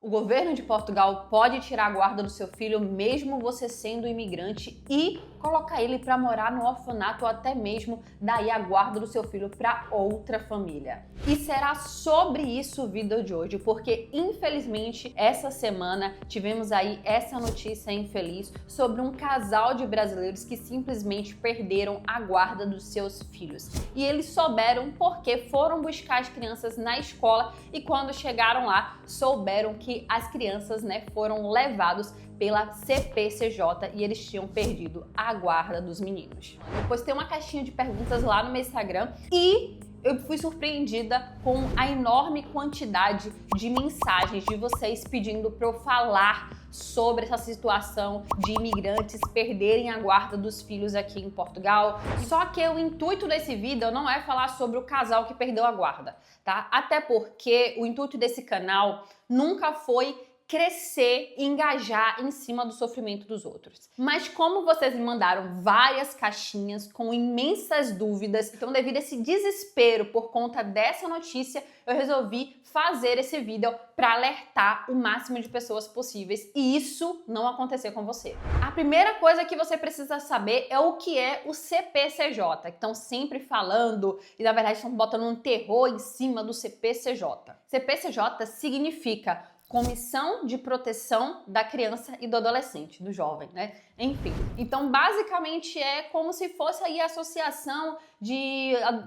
O governo de Portugal pode tirar a guarda do seu filho mesmo você sendo imigrante e colocar ele para morar no orfanato ou até mesmo dar a guarda do seu filho para outra família. E será sobre isso o vídeo de hoje, porque infelizmente essa semana tivemos aí essa notícia infeliz sobre um casal de brasileiros que simplesmente perderam a guarda dos seus filhos. E eles souberam porque foram buscar as crianças na escola e quando chegaram lá souberam que as crianças, foram levados pela CPCJ e eles tinham perdido a guarda dos meninos. Depois tem uma caixinha de perguntas lá no meu Instagram e eu fui surpreendida com a enorme quantidade de mensagens de vocês pedindo para eu falar sobre essa situação de imigrantes perderem a guarda dos filhos aqui em Portugal. Só que o intuito desse vídeo não é falar sobre o casal que perdeu a guarda, tá? Até porque o intuito desse canal nunca foi crescer e engajar em cima do sofrimento dos outros. Mas como vocês me mandaram várias caixinhas com imensas dúvidas, então devido a esse desespero por conta dessa notícia, eu resolvi fazer esse vídeo para alertar o máximo de pessoas possíveis e isso não acontecer com você. A primeira coisa que você precisa saber é o que é o CPCJ, que estão sempre falando e na verdade estão botando um terror em cima do CPCJ. CPCJ significa Comissão de Proteção da Criança e do Adolescente, do jovem, Enfim, então basicamente é como se fosse aí a associação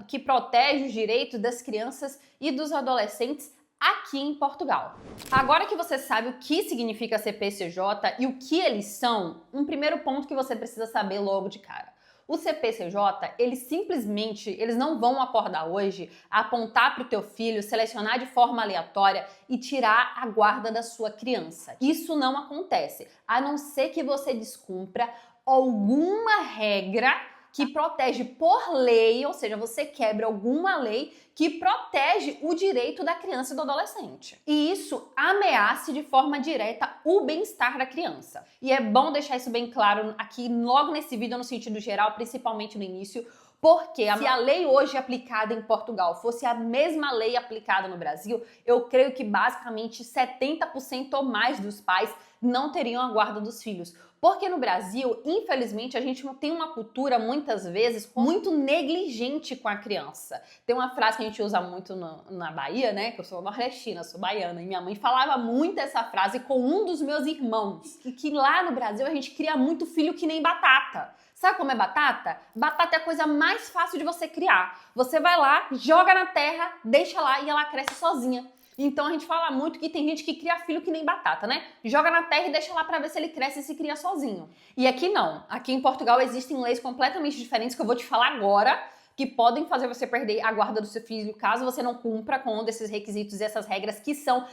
que protege os direitos das crianças e dos adolescentes aqui em Portugal. Agora que você sabe o que significa CPCJ e o que eles são, um primeiro ponto que você precisa saber logo de cara. O CPCJ, eles não vão acordar hoje, apontar para o teu filho, selecionar de forma aleatória e tirar a guarda da sua criança. Isso não acontece, a não ser que você descumpra alguma regra que protege por lei, ou seja, você quebra alguma lei que protege o direito da criança e do adolescente. E isso ameace de forma direta o bem-estar da criança. E é bom deixar isso bem claro aqui logo nesse vídeo no sentido geral, principalmente no início, porque se a lei hoje aplicada em Portugal fosse a mesma lei aplicada no Brasil, eu creio que basicamente 70% ou mais dos pais não teriam a guarda dos filhos. Porque no Brasil, infelizmente, a gente tem uma cultura, muitas vezes, muito negligente com a criança. Tem uma frase que a gente usa muito na Bahia, que eu sou nordestina, sou baiana, e minha mãe falava muito essa frase com um dos meus irmãos. E que lá no Brasil a gente cria muito filho que nem batata. Sabe como é batata? Batata é a coisa mais fácil de você criar. Você vai lá, joga na terra, deixa lá e ela cresce sozinha. Então a gente fala muito que tem gente que cria filho que nem batata, Joga na terra e deixa lá pra ver se ele cresce e se cria sozinho. E aqui não. Aqui em Portugal existem leis completamente diferentes que eu vou te falar agora, que podem fazer você perder a guarda do seu filho caso você não cumpra com um desses requisitos e essas regras que são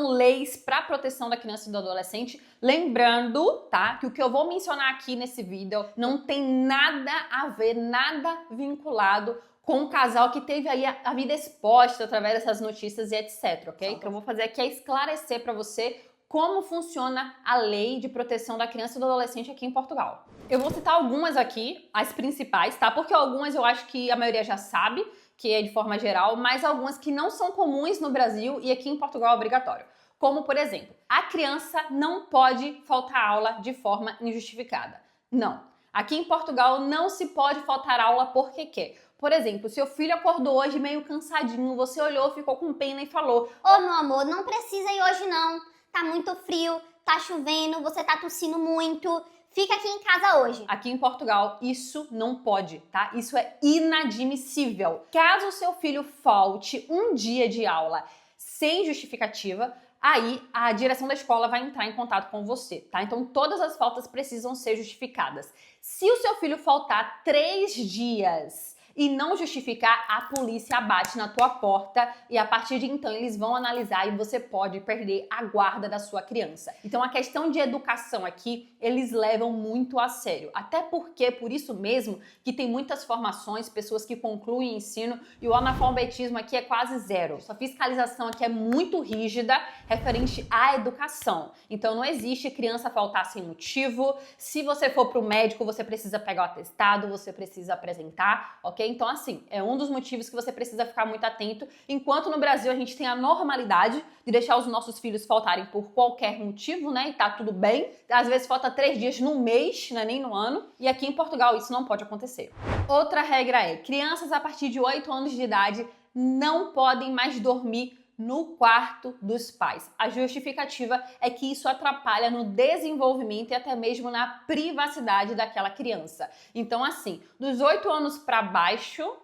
leis para proteção da criança e do adolescente. Lembrando, tá, que o que eu vou mencionar aqui nesse vídeo não tem nada a ver, nada vinculado com um casal que teve aí a vida exposta através dessas notícias e etc, ok? O que eu vou fazer aqui é esclarecer para você como funciona a lei de proteção da criança e do adolescente aqui em Portugal. Eu vou citar algumas aqui, as principais, tá? Porque algumas eu acho que a maioria já sabe, que é de forma geral, mas algumas que não são comuns no Brasil e aqui em Portugal é obrigatório. Como, por exemplo, a criança não pode faltar aula de forma injustificada. Não. Aqui em Portugal não se pode faltar aula porque quer. Por exemplo, seu filho acordou hoje meio cansadinho, você olhou, ficou com pena e falou: "Ô, meu amor, não precisa ir hoje não. Tá muito frio, tá chovendo, você tá tossindo muito. Fica aqui em casa hoje." Aqui em Portugal, isso não pode, tá? Isso é inadmissível. Caso o seu filho falte um dia de aula sem justificativa, aí a direção da escola vai entrar em contato com você, tá? Então todas as faltas precisam ser justificadas. Se o seu filho faltar 3 dias e não justificar, a polícia bate na tua porta e a partir de então eles vão analisar e você pode perder a guarda da sua criança. Então a questão de educação aqui, eles levam muito a sério. Até porque, por isso mesmo, que tem muitas formações, pessoas que concluem ensino e o analfabetismo aqui é quase zero. Sua fiscalização aqui é muito rígida referente à educação. Então não existe criança faltar sem motivo. Se você for para o médico, você precisa pegar o atestado, você precisa apresentar, ok? ok? Então, assim, é um dos motivos que você precisa ficar muito atento. Enquanto no Brasil a gente tem a normalidade de deixar os nossos filhos faltarem por qualquer motivo, né? E tá tudo bem. Às vezes falta 3 dias no mês, né? Nem no ano. E aqui em Portugal isso não pode acontecer. Outra regra é: crianças a partir de 8 anos de idade não podem mais dormir no quarto dos pais. A justificativa é que isso atrapalha no desenvolvimento e até mesmo na privacidade daquela criança. Então, assim, dos 8 anos para baixo,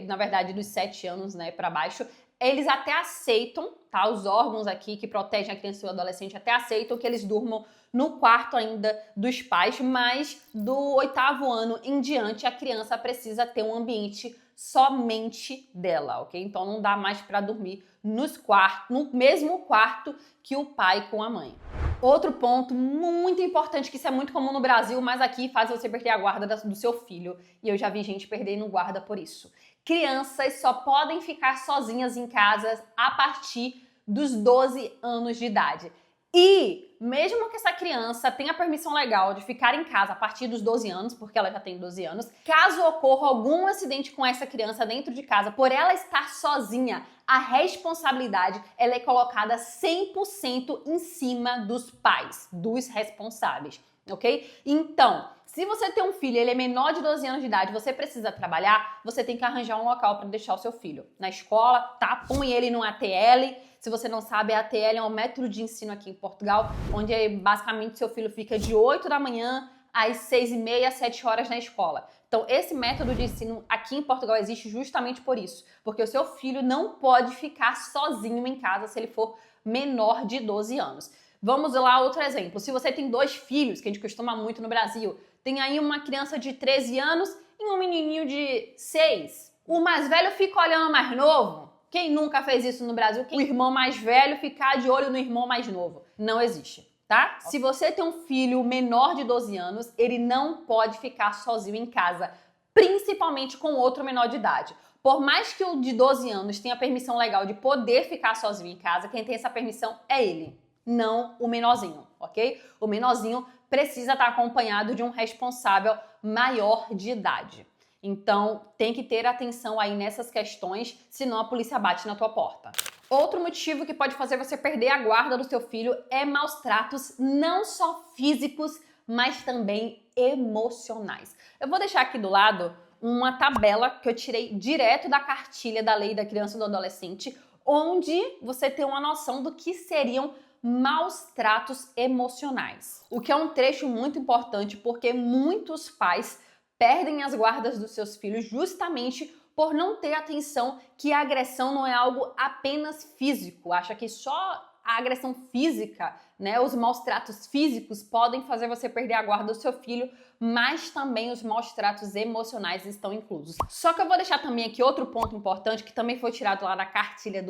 na verdade dos 7 anos, né, para baixo, eles até aceitam, tá? Os órgãos aqui que protegem a criança e o adolescente até aceitam que eles durmam no quarto ainda dos pais, mas do 8º ano em diante a criança precisa ter um ambiente somente dela, ok? Então não dá mais para dormir no mesmo quarto que o pai com a mãe. Outro ponto muito importante, que isso é muito comum no Brasil, mas aqui faz você perder a guarda do seu filho. E eu já vi gente perdendo guarda por isso. Crianças só podem ficar sozinhas em casa a partir dos 12 anos de idade. E mesmo que essa criança tenha permissão legal de ficar em casa a partir dos 12 anos, porque ela já tem 12 anos, caso ocorra algum acidente com essa criança dentro de casa, por ela estar sozinha, a responsabilidade ela é colocada 100% em cima dos pais, dos responsáveis, ok? Então, se você tem um filho, ele é menor de 12 anos de idade, você precisa trabalhar, você tem que arranjar um local para deixar o seu filho. Na escola, tá? Põe ele no ATL. Se você não sabe, a ATL é um método de ensino aqui em Portugal, onde basicamente seu filho fica de 8 da manhã às 6h30, 7 horas na escola. Então, esse método de ensino aqui em Portugal existe justamente por isso, porque o seu filho não pode ficar sozinho em casa se ele for menor de 12 anos. Vamos lá, outro exemplo. Se você tem 2 filhos, que a gente costuma muito no Brasil, tem aí uma criança de 13 anos e um menininho de 6. O mais velho fica olhando o mais novo. Quem nunca fez isso no Brasil? O irmão mais velho ficar de olho no irmão mais novo. Não existe, tá? Se você tem um filho menor de 12 anos, ele não pode ficar sozinho em casa, principalmente com outro menor de idade. Por mais que o de 12 anos tenha permissão legal de poder ficar sozinho em casa, quem tem essa permissão é ele, não o menorzinho, ok? O menorzinho precisa estar acompanhado de um responsável maior de idade. Então, tem que ter atenção aí nessas questões, senão a polícia bate na tua porta. Outro motivo que pode fazer você perder a guarda do seu filho é maus tratos, não só físicos, mas também emocionais. Eu vou deixar aqui do lado uma tabela que eu tirei direto da cartilha da Lei da Criança e do Adolescente, onde você tem uma noção do que seriam maus tratos emocionais. O que é um trecho muito importante, porque muitos pais perdem as guardas dos seus filhos justamente por não ter atenção que a agressão não é algo apenas físico. Acha que só a agressão física, né, os maus tratos físicos podem fazer você perder a guarda do seu filho, mas também os maus tratos emocionais estão inclusos. Só que eu vou deixar também aqui outro ponto importante, que também foi tirado lá da cartilha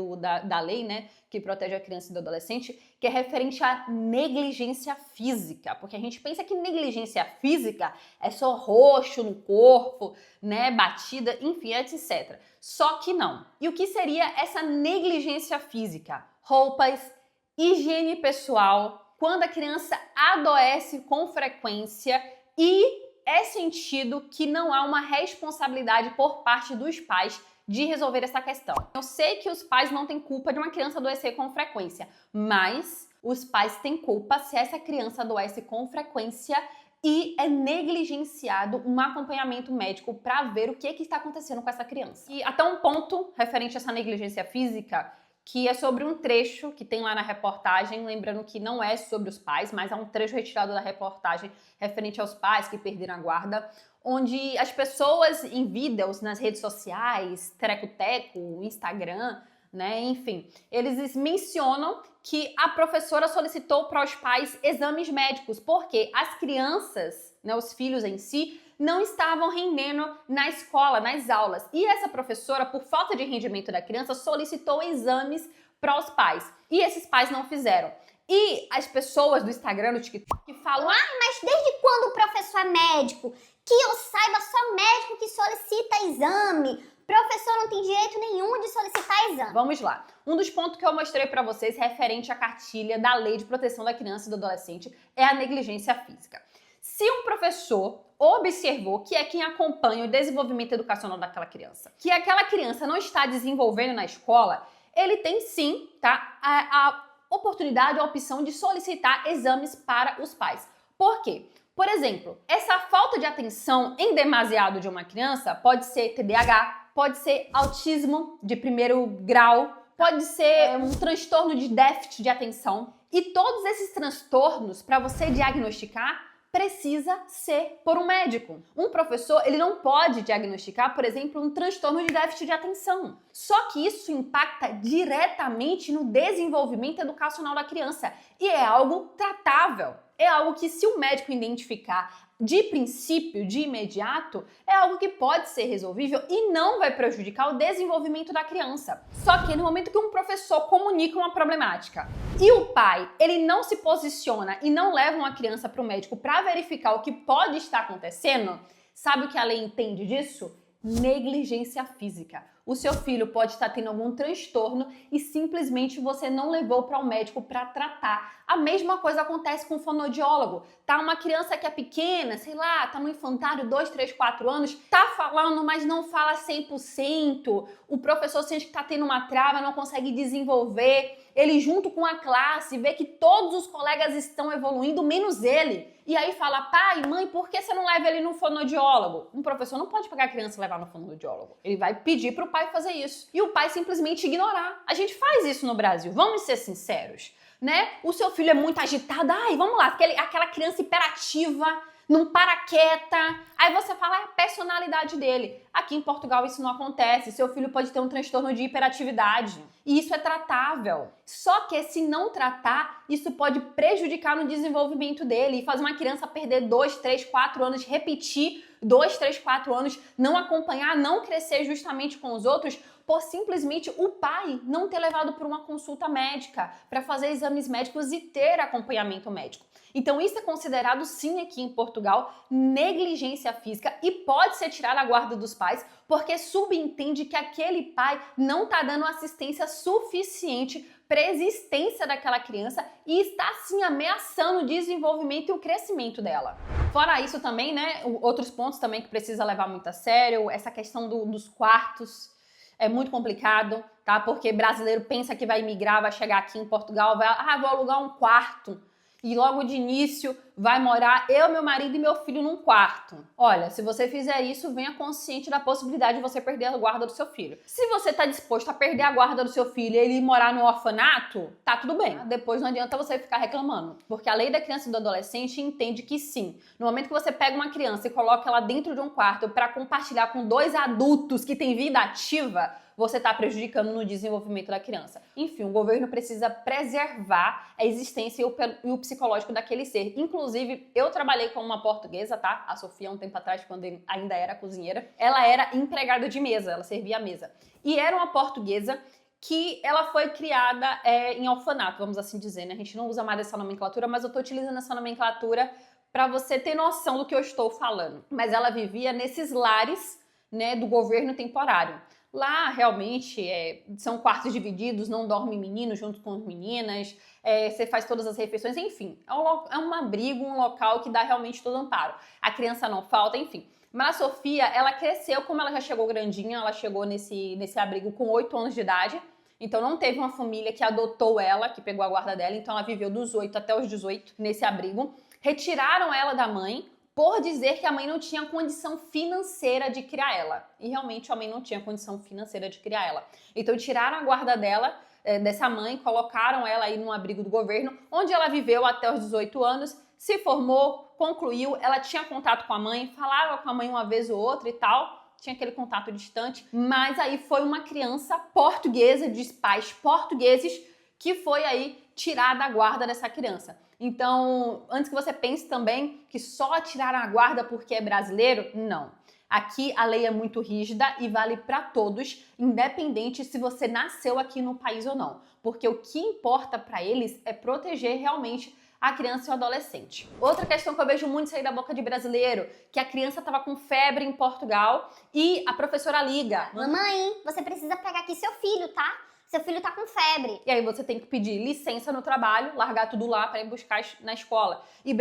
da lei, né, que protege a criança e do adolescente, que é referente à negligência física. Porque a gente pensa que negligência física é só roxo no corpo, né, batida, enfim, etc. Só que não. E o que seria essa negligência física? Roupas, higiene pessoal, quando a criança adoece com frequência e é sentido que não há uma responsabilidade por parte dos pais de resolver essa questão. Eu sei que os pais não têm culpa de uma criança adoecer com frequência, mas os pais têm culpa se essa criança adoece com frequência e é negligenciado um acompanhamento médico para ver o que está acontecendo com essa criança. E até um ponto referente a essa negligência física, que é sobre um trecho que tem lá na reportagem, lembrando que não é sobre os pais, mas é um trecho retirado da reportagem referente aos pais que perderam a guarda, onde as pessoas em vídeos nas redes sociais, Treco-Teco, Instagram, né, enfim, eles mencionam que a professora solicitou para os pais exames médicos, porque as crianças, né, os filhos em si, não estavam rendendo na escola, nas aulas. E essa professora, por falta de rendimento da criança, solicitou exames para os pais. E esses pais não fizeram. E as pessoas do Instagram, do TikTok, falam: mas desde quando o professor é médico? Que eu saiba, só médico que solicita exame. Professor não tem direito nenhum de solicitar exame. Vamos lá. Um dos pontos que eu mostrei para vocês referente à cartilha da Lei de Proteção da Criança e do Adolescente é a negligência física. Se um professor observou que é quem acompanha o desenvolvimento educacional daquela criança, que aquela criança não está desenvolvendo na escola, ele tem sim, tá, a oportunidade, a opção de solicitar exames para os pais. Por quê? Por exemplo, essa falta de atenção em demasiado de uma criança pode ser TDAH, pode ser autismo de primeiro grau, pode ser um transtorno de déficit de atenção. E todos esses transtornos, para você diagnosticar, precisa ser por um médico. Um professor, ele não pode diagnosticar, por exemplo, um transtorno de déficit de atenção. Só que isso impacta diretamente no desenvolvimento educacional da criança e é algo tratável. É algo que, se o médico identificar de princípio, de imediato, é algo que pode ser resolvível e não vai prejudicar o desenvolvimento da criança. Só que no momento que um professor comunica uma problemática e o pai, ele não se posiciona e não leva uma criança para o médico para verificar o que pode estar acontecendo, sabe o que a lei entende disso? Negligência física. O seu filho pode estar tendo algum transtorno e simplesmente você não levou para o médico para tratar. A mesma coisa acontece com o fonoaudiólogo. Tá uma criança que é pequena, sei lá, tá no infantário, 2, 3, 4 anos, tá falando, mas não fala 100%. O professor sente que tá tendo uma trava, não consegue desenvolver. Ele, junto com a classe, vê que todos os colegas estão evoluindo, menos ele. E aí fala, pai, mãe, por que você não leva ele no fonoaudiólogo? Um professor não pode pegar a criança e levar no fonoaudiólogo. Ele vai pedir pro pai fazer isso. E o pai simplesmente ignorar. A gente faz isso no Brasil, vamos ser sinceros, né? O seu filho é muito agitado, ai, vamos lá, aquela criança hiperativa, não para quieta. Aí você fala, é a personalidade dele. Aqui em Portugal isso não acontece. Seu filho pode ter um transtorno de hiperatividade. E isso é tratável. Só que se não tratar, isso pode prejudicar no desenvolvimento dele e fazer uma criança perder 2, 3, 4 anos, repetir 2, 3, 4 anos, não acompanhar, não crescer justamente com os outros, por simplesmente o pai não ter levado para uma consulta médica, para fazer exames médicos e ter acompanhamento médico. Então isso é considerado sim aqui em Portugal negligência física e pode ser tirada a guarda dos pais porque subentende que aquele pai não está dando assistência suficiente para a existência daquela criança e está sim ameaçando o desenvolvimento e o crescimento dela. Fora isso também, né, outros pontos também que precisa levar muito a sério, essa questão dos quartos. É muito complicado, tá? Porque brasileiro pensa que vai imigrar, vai chegar aqui em Portugal, vou alugar um quarto. E logo de início vai morar eu, meu marido e meu filho num quarto. Olha, se você fizer isso, venha consciente da possibilidade de você perder a guarda do seu filho. Se você tá disposto a perder a guarda do seu filho e ele ir morar no orfanato, tá tudo bem. Depois não adianta você ficar reclamando. Porque a lei da criança e do adolescente entende que sim. No momento que você pega uma criança e coloca ela dentro de um quarto para compartilhar com 2 adultos que têm vida ativa, você está prejudicando no desenvolvimento da criança. Enfim, o governo precisa preservar a existência e o psicológico daquele ser. Inclusive, eu trabalhei com uma portuguesa, tá? A Sofia, um tempo atrás, quando ainda era cozinheira. Ela era empregada de mesa, ela servia a mesa. E era uma portuguesa que ela foi criada em orfanato, vamos assim dizer, né? A gente não usa mais essa nomenclatura, mas eu tô utilizando essa nomenclatura para você ter noção do que eu estou falando. Mas ela vivia nesses lares, né, do governo temporário. Lá, realmente, são quartos divididos, não dorme menino junto com as meninas, você faz todas as refeições, enfim. É um abrigo, um local que dá realmente todo amparo. A criança não falta, enfim. Mas a Sofia, ela cresceu, como ela já chegou grandinha, ela chegou nesse abrigo com 8 anos de idade, então não teve uma família que adotou ela, que pegou a guarda dela, então ela viveu dos 8 até os 18 nesse abrigo. Retiraram ela da mãe, por dizer que a mãe não tinha condição financeira de criar ela. E realmente a mãe não tinha condição financeira de criar ela. Então tiraram a guarda dela, dessa mãe, colocaram ela aí num abrigo do governo, onde ela viveu até os 18 anos, se formou, concluiu, ela tinha contato com a mãe, falava com a mãe uma vez ou outra e tal, tinha aquele contato distante, mas aí foi uma criança portuguesa, de pais portugueses, que foi aí tirada a guarda dessa criança. Então, antes que você pense também que só tiraram a guarda porque é brasileiro, não. Aqui a lei é muito rígida e vale para todos, independente se você nasceu aqui no país ou não. Porque o que importa para eles é proteger realmente a criança e o adolescente. Outra questão que eu vejo muito sair da boca de brasileiro, que a criança estava com febre em Portugal e a professora liga. Mamãe, você precisa pegar aqui seu filho, tá? seu filho tá com febre. E aí você tem que pedir licença no trabalho, largar tudo lá para ir buscar na escola. E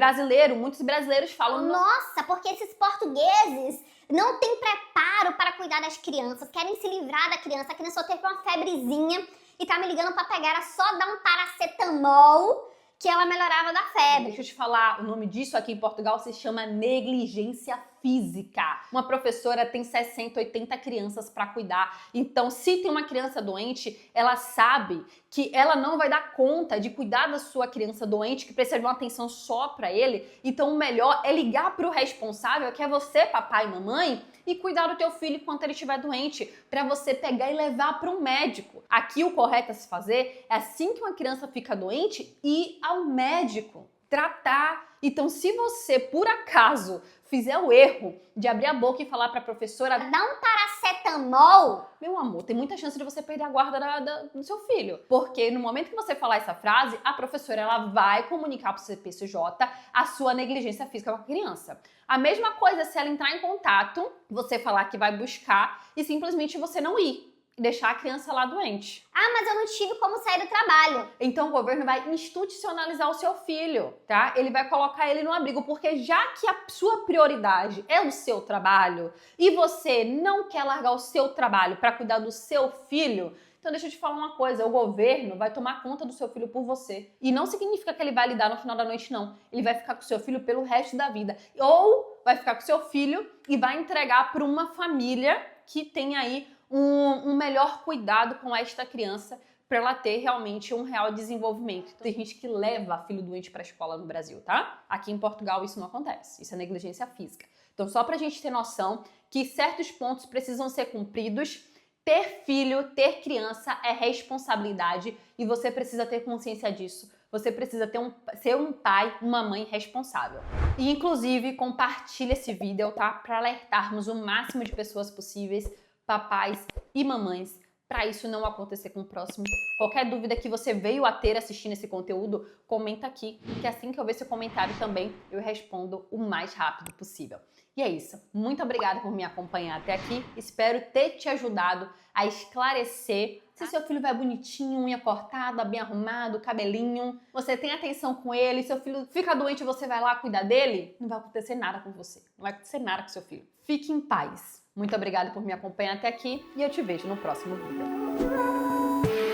muitos brasileiros falam... Nossa, porque esses portugueses não têm preparo para cuidar das crianças, querem se livrar da criança. A criança só teve uma febrezinha e tá me ligando para pegar, era só dar um paracetamol que ela melhorava da febre. Deixa eu te falar, o nome disso aqui em Portugal se chama negligência física. Uma professora tem 60, 80 crianças para cuidar. Então, se tem uma criança doente, ela sabe que ela não vai dar conta de cuidar da sua criança doente, que precisa de uma atenção só para ele. Então, o melhor é ligar para o responsável, que é você, papai e mamãe, e cuidar do teu filho enquanto ele estiver doente, para você pegar e levar para um médico. Aqui o correto a se fazer é assim que uma criança fica doente, ir ao médico, tratar. Então, se você, por acaso, fizer o erro de abrir a boca e falar para a professora, dá um paracetamol, meu amor, tem muita chance de você perder a guarda do seu filho. Porque no momento que você falar essa frase, a professora ela vai comunicar para o CPCJ a sua negligência física com a criança. A mesma coisa se ela entrar em contato, você falar que vai buscar e simplesmente você não ir. Deixar a criança lá doente. Ah, mas eu não tive como sair do trabalho. Então o governo vai institucionalizar o seu filho, tá? Ele vai colocar ele no abrigo, porque já que a sua prioridade é o seu trabalho e você não quer largar o seu trabalho para cuidar do seu filho, então deixa eu te falar uma coisa, o governo vai tomar conta do seu filho por você. E não significa que ele vai lhe dar no final da noite, não. Ele vai ficar com o seu filho pelo resto da vida. Ou vai ficar com o seu filho e vai entregar para uma família que tem aí um melhor cuidado com esta criança para ela ter realmente um real desenvolvimento. Tem gente que leva filho doente para a escola no Brasil, tá? Aqui em Portugal isso não acontece, isso é negligência física. Então só pra gente ter noção que certos pontos precisam ser cumpridos, ter filho, ter criança é responsabilidade e você precisa ter consciência disso. Você precisa ser um pai, uma mãe responsável. E inclusive compartilha esse vídeo, tá? Para alertarmos o máximo de pessoas possíveis, papais e mamães, para isso não acontecer com o próximo. Qualquer dúvida que você veio a ter assistindo esse conteúdo, comenta aqui, que assim que eu ver seu comentário também, eu respondo o mais rápido possível. E é isso. Muito obrigada por me acompanhar até aqui. Espero ter te ajudado a esclarecer se seu filho vai bonitinho, unha cortada, bem arrumado, cabelinho. Você tem atenção com ele, seu filho fica doente e você vai lá cuidar dele, não vai acontecer nada com você. Não vai acontecer nada com seu filho. Fique em paz. Muito obrigada por me acompanhar até aqui e eu te vejo no próximo vídeo.